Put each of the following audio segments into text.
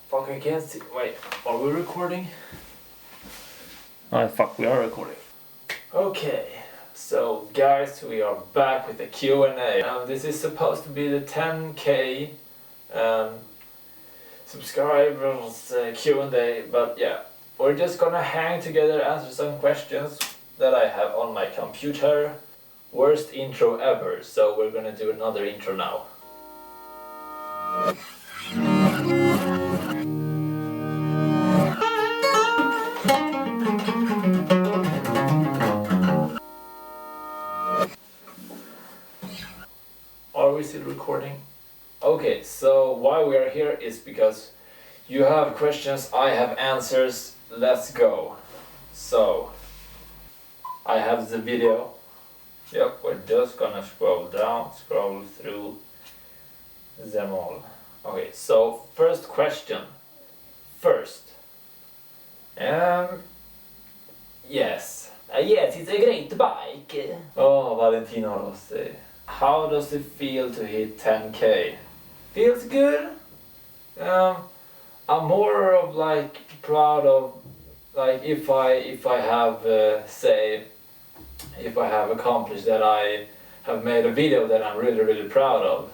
Fuck, I can't see. Wait, are we recording? Oh, fuck, we are recording. Okay, so guys, we are back with the Q&A. This is supposed to be the 10k subscribers Q&A, but yeah, we're just gonna hang together, answer some questions that I have on my computer. Worst intro ever, so we're gonna do another intro now. Are we still recording? Okay, so why we are here is because you have questions, I have answers. Let's go. So, I have the video. Yep, we're just gonna scroll through them all. Okay, so first question. Yes. Yes, it's a great bike. Oh, Valentino Rossi. How does it feel to hit 10k? Feels good. I'm more of like proud of like if I have if I have accomplished that, I have made a video that I'm really proud of.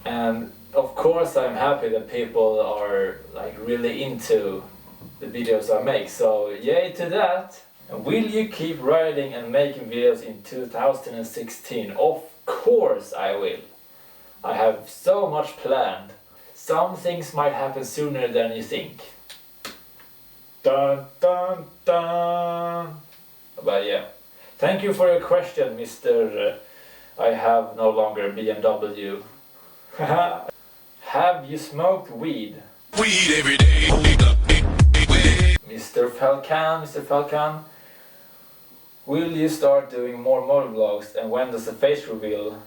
And of course I'm happy that people are like really into the videos I make, so yay to that. And will you keep riding and making videos in 2016? Of course I will. I have so much planned. Some things might happen sooner than you think. Dun dun dun. But yeah. Thank you for your question, Mr. I have no longer BMW. Have you smoked weed? Weed every day. Mr. Falcon, will you start doing more motovlogs, and when does the face reveal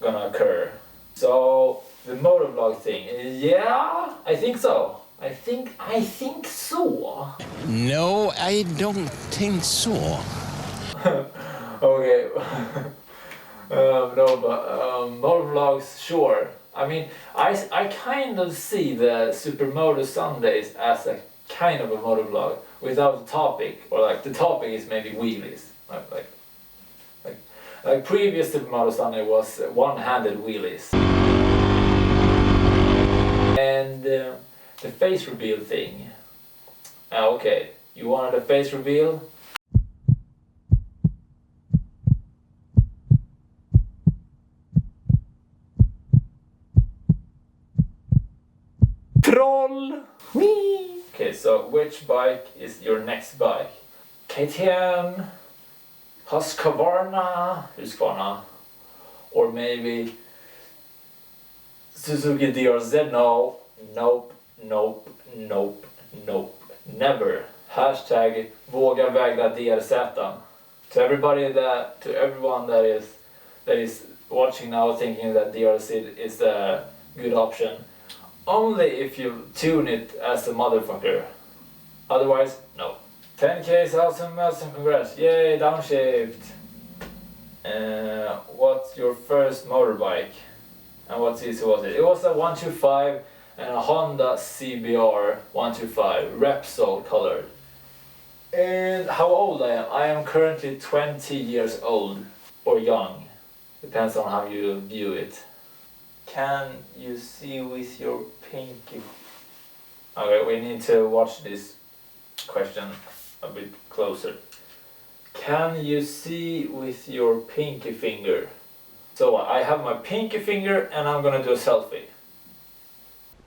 gonna occur? So the motovlog thing, yeah, I think so. I think so. No, I don't think so. Okay. No, but motovlogs, sure. I mean, I kind of see the Supermoto Sundays as a kind of a motovlog without the topic, or like the topic is maybe wheelies. Like previous Supermoto Sunday was one-handed wheelies. And the face reveal thing. Okay, you wanted a face reveal? Troll! Whee! Okay, so which bike is your next bike? KTM, Husqvarna, or maybe Suzuki DRZ? No, nope, never. Hashtag våga vägra DRZ. To everyone that is watching now thinking that DRZ is a good option. Only if you tune it as a motherfucker. Otherwise, no. 10k is awesome, congrats. Yay, downshift. What's your first motorbike? And what CC was it? It was a 125 and a Honda CBR 125, Repsol colored. And how old I am? I am currently 20 years old. Or young. Depends on how you view it. Can you see with your pinky? Okay, we need to watch this question a bit closer. Can you see with your pinky finger? So I have my pinky finger and I'm gonna do a selfie.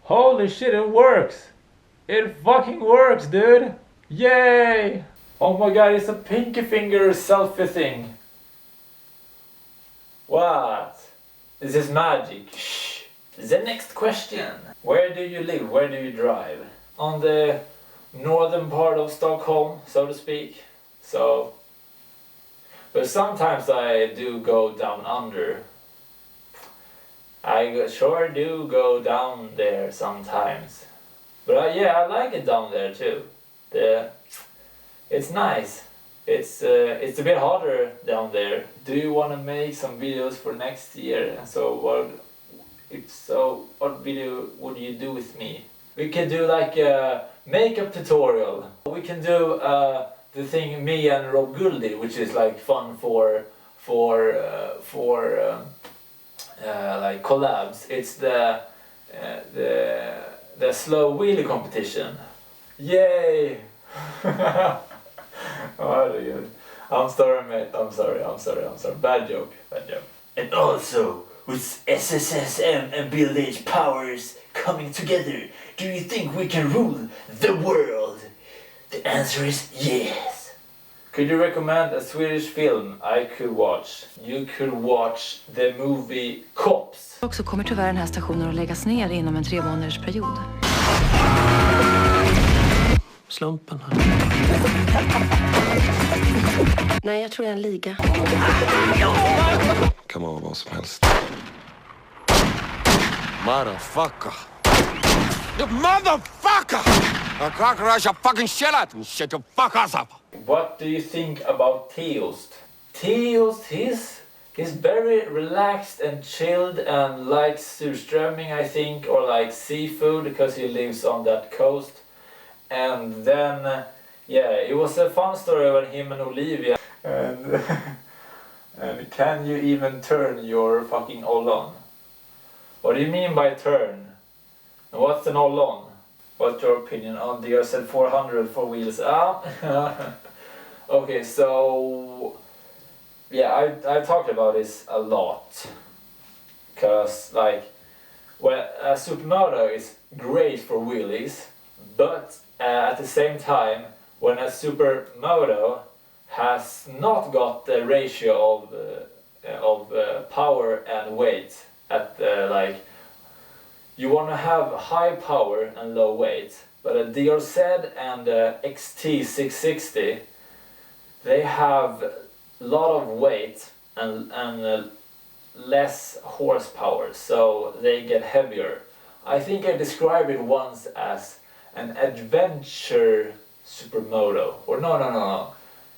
Holy shit, it works! It fucking works, dude! Yay! Oh my god, it's a pinky finger selfie thing. What? This is magic. Shh. The next question. Where do you live? Where do you drive? On the northern part of Stockholm, so to speak. So, but sometimes I do go down under. I sure do go down there sometimes. But yeah, I like it down there too. It's nice. It's a bit hotter down there. Do you want to make some videos for next year? So what video would you do with me? We can do like a makeup tutorial. We can do the thing me and Bldh did, which is like fun for like collabs. It's the slow wheelie competition. Yay! Oh, dude. I'm sorry, mate. I'm sorry. Bad joke. And also, with SSSM and Bldh powers coming together, do you think we can rule the world? The answer is yes. Could you recommend a Swedish film I could watch? You could watch the movie Cops. Och så kommer tyvärr den här stationen att läggas ner inom en 3-månadersperiod. Slumpen här. Nej, jag tror det är en liga. Kan vara vad som helst. Motherfucker! You motherfucker! A cockroach a fucking shit out and shut your fuck ass up! What do you think about Teost? Teost, he's very relaxed and chilled and likes surströmming, I think, or like seafood because he lives on that coast. And then, yeah, it was a fun story when him and Olivia. And, and can you even turn your fucking Ollon? What do you mean by turn? And what's an Ollon? What's your opinion on the DRZ 400 for wheels? Okay, so yeah, I talked about this a lot. Cause like, well, a supermoto is great for wheelies, but at the same time, when a supermoto has not got the ratio of power and weight at like, you want to have high power and low weight, but a DRZ and a XT660, they have a lot of weight and less horsepower, so they get heavier. I think I described it once as an adventure supermoto, or no.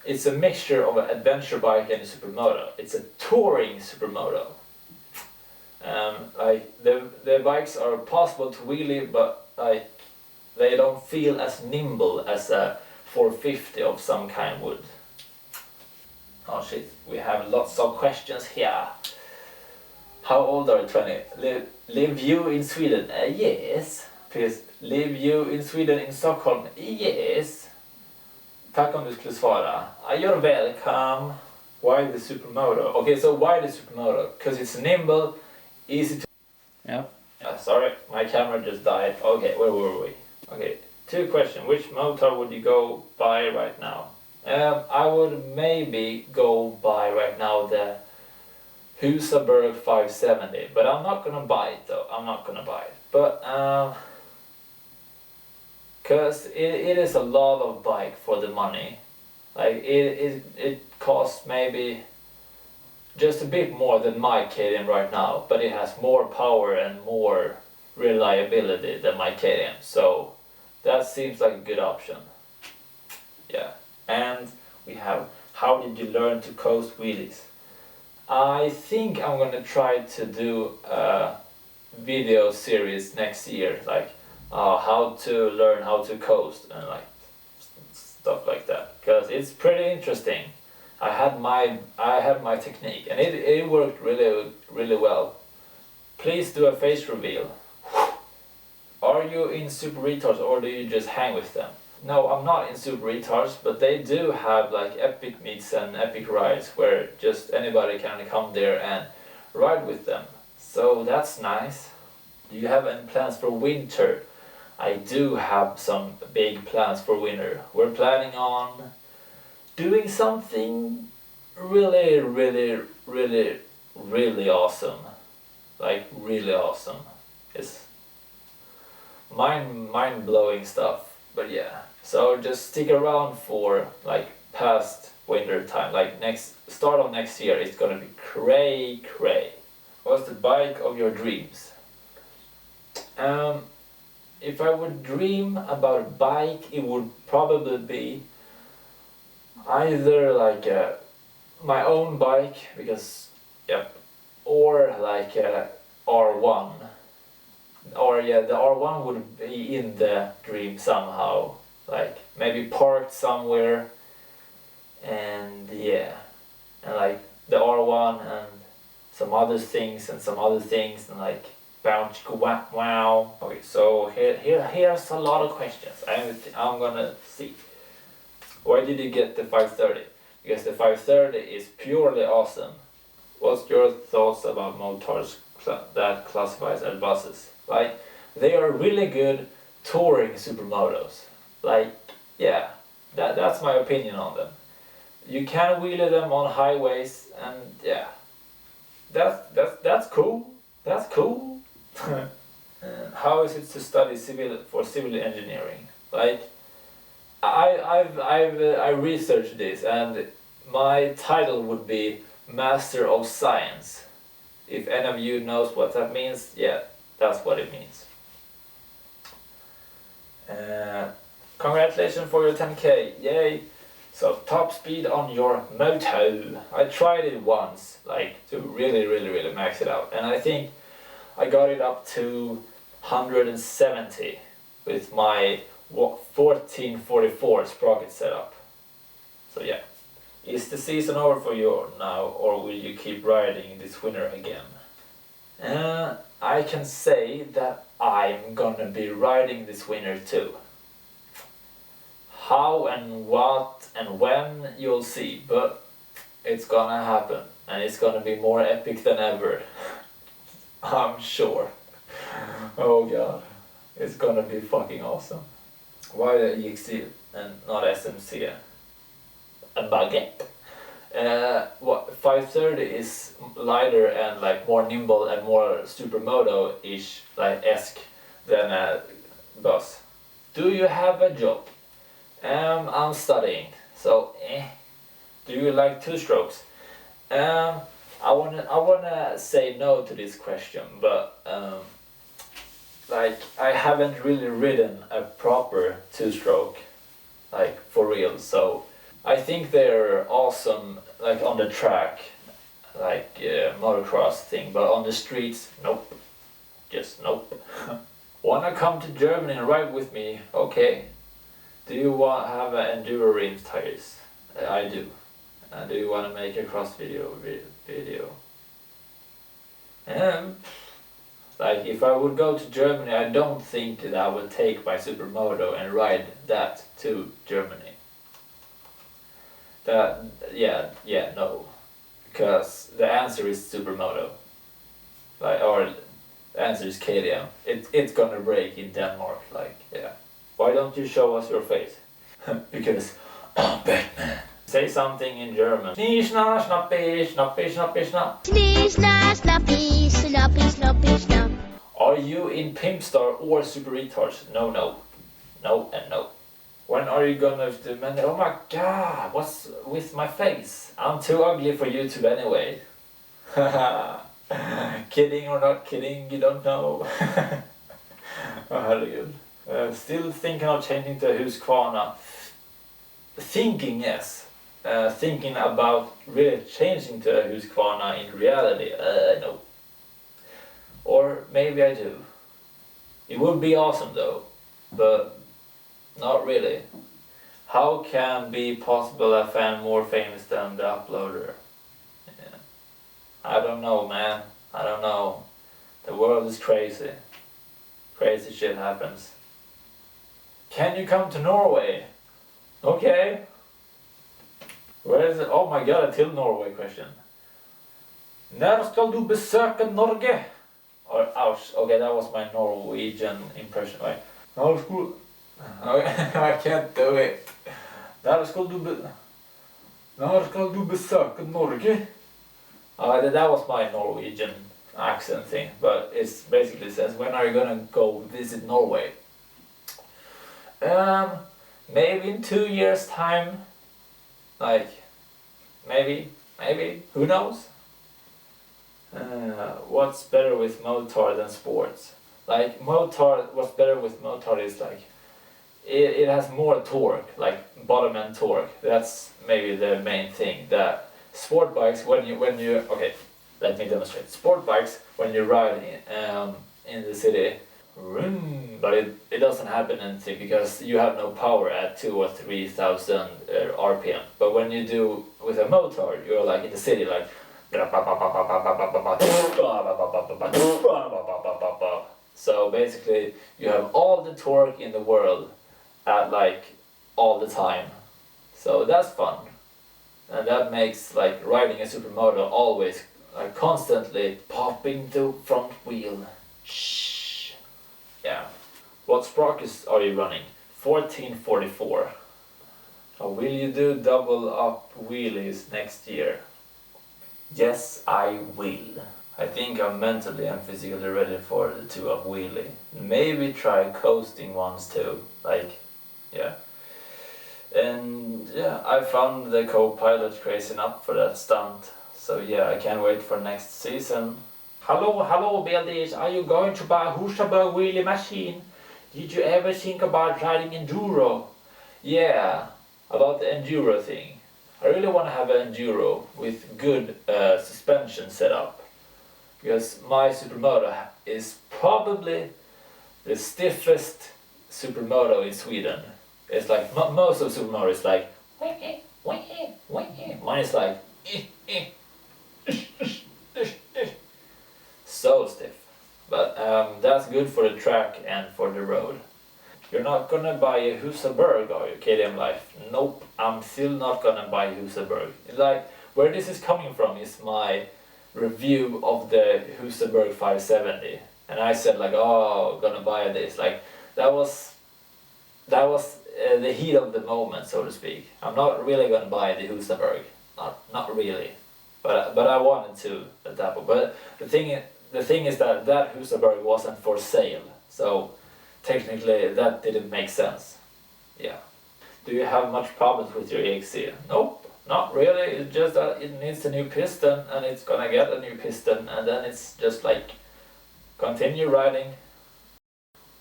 It's a mixture of an adventure bike and a supermoto. It's a touring supermoto. Like the bikes are possible to wheelie, but like they don't feel as nimble as a 450 of some kind would. Oh shit, we have lots of questions here. How old are you? 20? Live you in Sweden? Yes. Please, live you in Sweden, in Stockholm? Yes. Tack om du skulle svara. You're welcome. Why the supermoto? Okay, so why the supermoto? Because it's nimble, easy to... Yeah. Sorry, my camera just died. Okay, where were we? Okay, 2 questions. Which motor would you go buy right now? I would maybe go buy right now the Husaberg 570, but I'm not gonna buy it though. I'm not gonna buy it. But cause it is a lot of bike for the money. Like it costs maybe just a bit more than my KTM right now, but it has more power and more reliability than my KTM. So that seems like a good option. Yeah. And we have, how did you learn to coast wheelies? I think I'm gonna try to do a video series next year, like how to learn how to coast and like stuff like that, because it's pretty interesting. I had my technique and it worked really well. Please do a face reveal. Are you in Super Retards or do you just hang with them? No, I'm not in Super Retards, but they do have like epic meets and epic rides where just anybody can come there and ride with them. So that's nice. Do you have any plans for winter? I do have some big plans for winter. We're planning on doing something really awesome. Like really awesome. It's mind-blowing stuff. But yeah, so just stick around for like past winter time, like start of next year. It's gonna be cray. What's the bike of your dreams? If I would dream about a bike, it would probably be either like my own bike, because yep, or like a R1. or yeah, the R1 would be in the dream somehow, like maybe parked somewhere, and yeah, and like the R1 and some other things and like bounce wow wow. Okay, so here's a lot of questions. I'm gonna see. Why did you get the 530? Because the 530 is purely awesome. What's your thoughts about motards that classifies as buses? Like, they are really good touring supermotos. Like, yeah, that's my opinion on them. You can wheelie them on highways, and yeah, that's cool. That's cool. How is it to study civil engineering? Like, I researched this, and my title would be Master of Science. If any of you knows what that means, yeah, that's what it means. Congratulations for your 10k, yay! So top speed on your moto. I tried it once, like to really max it out, and I think I got it up to 170 with my 1444 sprocket setup. So yeah. Is the season over for you now, or will you keep riding this winter again? I can say that I'm gonna be riding this winter too. How and what and when, you'll see, but it's gonna happen, and it's gonna be more epic than ever. I'm sure. Oh god, it's gonna be fucking awesome. Why the EXC and not SMC? A baguette. What 530 is lighter and like more nimble and more supermoto-ish, like esque than a bus. Do you have a job? I'm studying, so Do you like two strokes? I wanna say no to this question, but like I haven't really ridden a proper two-stroke, like for real. So I think they're awesome, like on the track, like motocross thing, but on the streets, nope. Just nope. Wanna come to Germany and ride with me? Okay. Do you want have an Enduro rims tires? I do. Do you want to make a cross video? Like if I would go to Germany, I don't think that I would take my supermoto and ride that to Germany. No, because the answer is supermoto. Like, or the answer is KTM. It's gonna break in Denmark. Like, yeah. Why don't you show us your face? Because I'm Batman. Say something in German. Schnie, schna, schnappi, schnappi, schnappi, schnapp. Schnie, schna, schnappi, schnappi, schnappi, schnapp. Are you in Pimpstar or Super Retards? No. No and no. When are you gonna do many? Oh my god, what's with my face? I'm too ugly for YouTube anyway. Kidding or not kidding, you don't know. Oh, herregud. Still thinking of changing to Husqvarna. Thinking, yes. Thinking about really changing to a Husqvarna in reality, no. Or maybe I do. It would be awesome though, but not really. How can be possible a fan more famous than the uploader? Yeah. I don't know, man. I don't know. The world is crazy. Crazy shit happens. Can you come to Norway? Okay. Where is it? Oh my god, a till Norway question. När ska du besöka Norge? Or, ouch, okay, that was my Norwegian impression, right? I can't do it. När ska du besöka Norge? That was my Norwegian accent thing, but it basically says, when are you gonna go visit Norway? Maybe in 2 years time. Like, maybe, who knows? What's better with motard than sports? Like, motard, what's better with motard is like, it has more torque, like bottom end torque. That's maybe the main thing. That sport bikes, when you okay, let me demonstrate. Sport bikes, when you ride in the city, but it doesn't happen anything because you have no power at 2 or 3,000 RPM. But when you do with a motor, you're like in the city, like so basically you have all the torque in the world at like all the time. So that's fun. And that makes like riding a supermoto always like constantly popping the front wheel. Shh. Yeah. What sprockets are you running? 1444. Will you do double up wheelies next year? Yes, I will. I think I'm mentally and physically ready for the 2-up wheelie. Maybe try coasting ones too. Like, yeah. And yeah, I found the co-pilot crazy enough for that stunt. So yeah, I can't wait for next season. Hello, Bldh, are you going to buy a Husaberg wheelie machine? Did you ever think about riding Enduro? Yeah, about the Enduro thing. I really want to have an Enduro with good suspension setup. Because my supermoto is probably the stiffest supermoto in Sweden. It's like, most of supermoto is like, mine is like, so stiff. But that's good for the track and for the road. You're not gonna buy a Husaberg, are you? KDM Life. Nope, I'm still not gonna buy a Husaberg. Like, where this is coming from is my review of the Husaberg 570. And I said like, oh, gonna buy this. Like, that was the heat of the moment, so to speak. I'm not really gonna buy the Husaberg. Not really. But I wanted to at that point. But the thing is that Husaberg wasn't for sale. So technically that didn't make sense. Yeah. Do you have much problems with your EXC? Nope, not really. It's just that it needs a new piston and it's gonna get a new piston and then it's just like continue riding.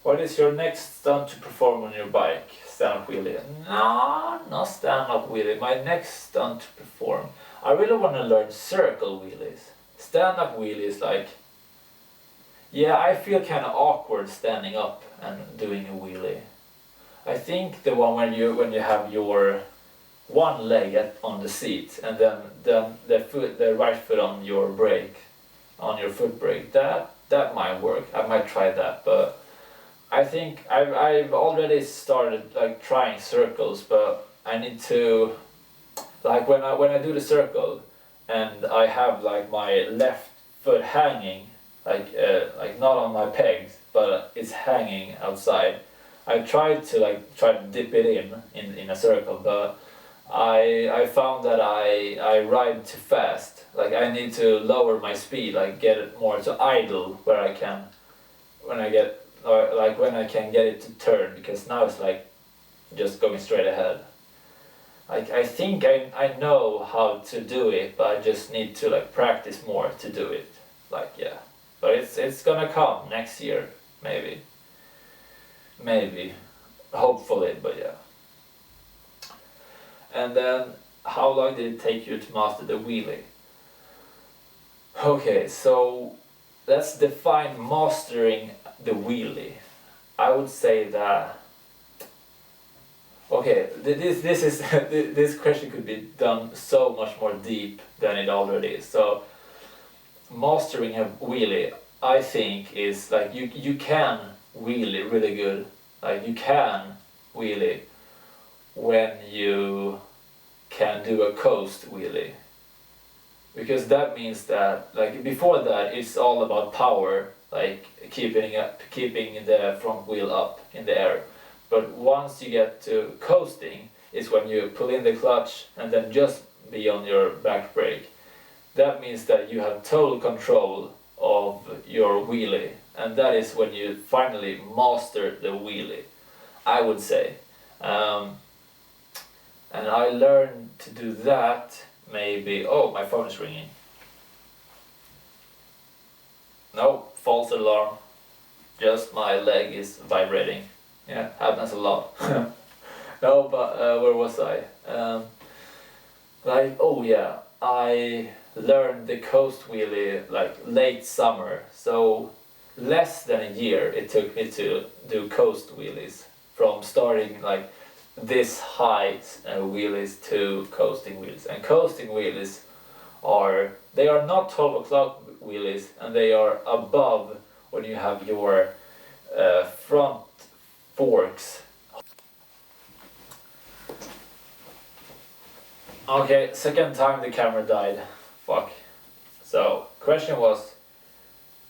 What is your next stunt to perform on your bike? Stand-up wheelie? No, not stand-up wheelie. My next stunt to perform, I really want to learn circle wheelies. Stand-up wheelies, like, yeah, I feel kind of awkward standing up and doing a wheelie. I think the one when you have your one leg on the seat and then the right foot on your brake, on your foot brake, that might work. I might try that, but I think I've already started like trying circles, but I need to, like when I do the circle and I have like my left foot hanging, like not on my pegs, but it's hanging outside. I tried to try to dip it in a circle, but I found that I ride too fast. Like I need to lower my speed, like get it more to idle where I can, when I can get it to turn, because now it's like just going straight ahead. Like I think I know how to do it, but I just need to like practice more to do it. Like, yeah, but it's gonna come next year, maybe, hopefully, but yeah. And then, how long did it take you to master the wheelie? Okay, so let's define mastering the wheelie. I would say that, okay, this question could be done so much more deep than it already is. So mastering a wheelie, I think, is like you can wheelie really good. Like you can wheelie when you can do a coast wheelie, because that means that like before that it's all about power, like keeping the front wheel up in the air. But once you get to coasting, is when you pull in the clutch and then just be on your back brake. That means that you have total control of your wheelie, and that is when you finally master the wheelie, I would say. And I learned to do that maybe, oh, my phone is ringing. No, false alarm. Just my leg is vibrating. Yeah, happens a lot. No, but where was I? Oh yeah, I learned the coast wheelie like late summer. So less than a year it took me to do coast wheelies. From starting like this high wheelies to coasting wheelies. And coasting wheelies they are not 12 o'clock wheelies, and they are above when you have your front forks. Okay, second time the camera died. Fuck. So, question was,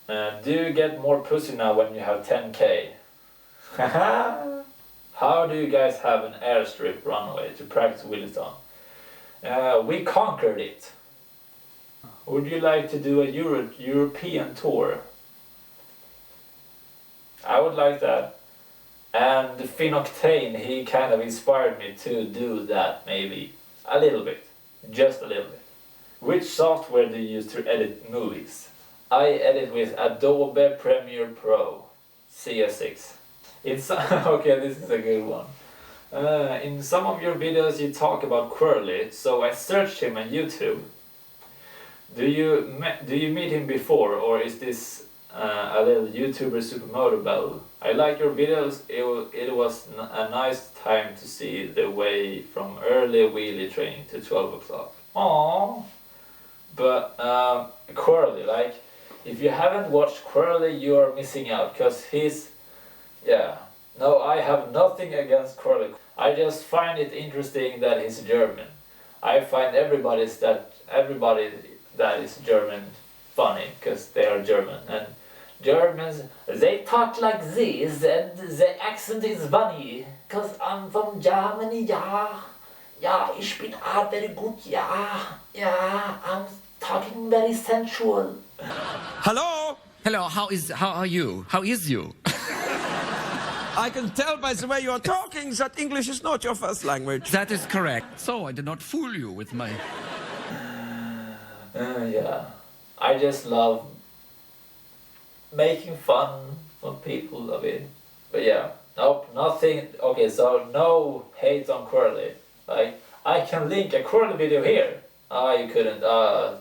do you get more pussy now when you have 10k? How do you guys have an airstrip runway to practice wheelies on? We conquered it. Would you like to do a European tour? I would like that. And Finn Octane, he kind of inspired me to do that, maybe. A little bit. Just a little bit. Which software do you use to edit movies? I edit with Adobe Premiere Pro CS6. Okay, this is a good one. In some of your videos you talk about Quirly, so I searched him on YouTube. Do you meet him before, or is this a little YouTuber Supermoto Bell? I like your videos. It was a nice time to see the way from early wheelie training to 12 o'clock. Aww. But Quirly, like, if you haven't watched Quirly, you are missing out, because he's, no, I have nothing against Quirly. I just find it interesting that he's German. I find everybody that is German funny, because they are German, and Germans, they talk like this, and the accent is funny, because I'm from Germany, ich bin very good, I'm talking very sensual. Hello? Hello, how are you? How is you? I can tell by the way you're talking that English is not your first language. That is correct. So I did not fool you with my... I just love making fun of people a bit. But yeah, nope, nothing. Okay, so no hate on Quirly. Like, I can link a Quirly video here. You couldn't.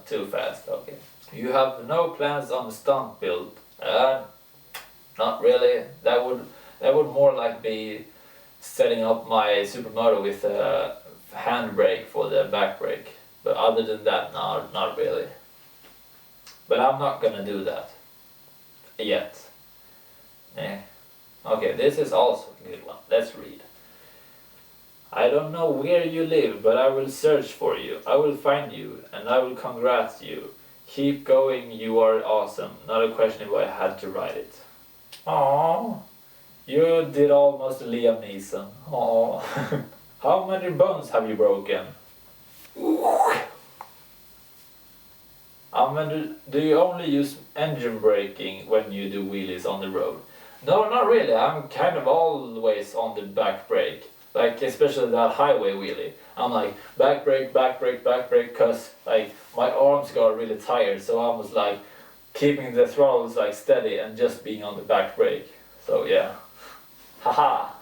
Too fast. Okay. You have no plans on the stunt build. Not really. That would more like be setting up my Supermoto with a handbrake for the back brake. But other than that, no, not really. But I'm not gonna do that. Yet. Okay, this is also a good one. Let's read. I don't know where you live, but I will search for you. I will find you, and I will congrats you. Keep going, you are awesome. Not a question if I had to write it. Aww. You did almost Liam Neeson. Aww. How many bones have you broken? Do you only use engine braking when you do wheelies on the road? No, not really. I'm kind of always on the back brake. Like, especially that highway wheelie. I'm like, back brake, cause like my arms got really tired, so I was like keeping the throttles like steady and just being on the back brake. So yeah. Haha.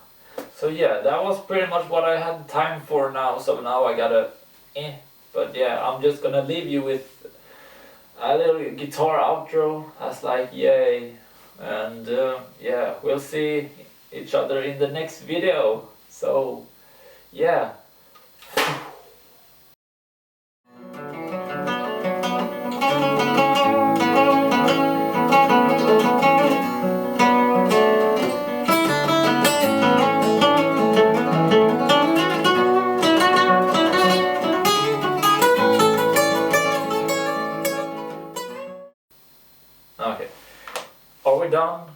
So yeah, that was pretty much what I had time for now, so now I gotta But yeah, I'm just gonna leave you with a little guitar outro as like yay. And yeah, we'll see each other in the next video. So yeah. Okay. Are we done?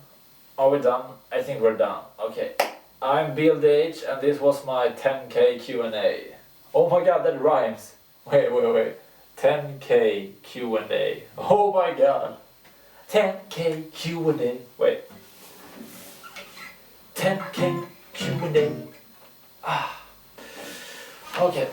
Are we done? I think we're done. Okay. I'm Bldh and this was my 10k Q&A. Oh my god, that rhymes. Wait. 10k Q&A. Oh my god. 10k Q&A. Wait. 10k Q&A. Okay.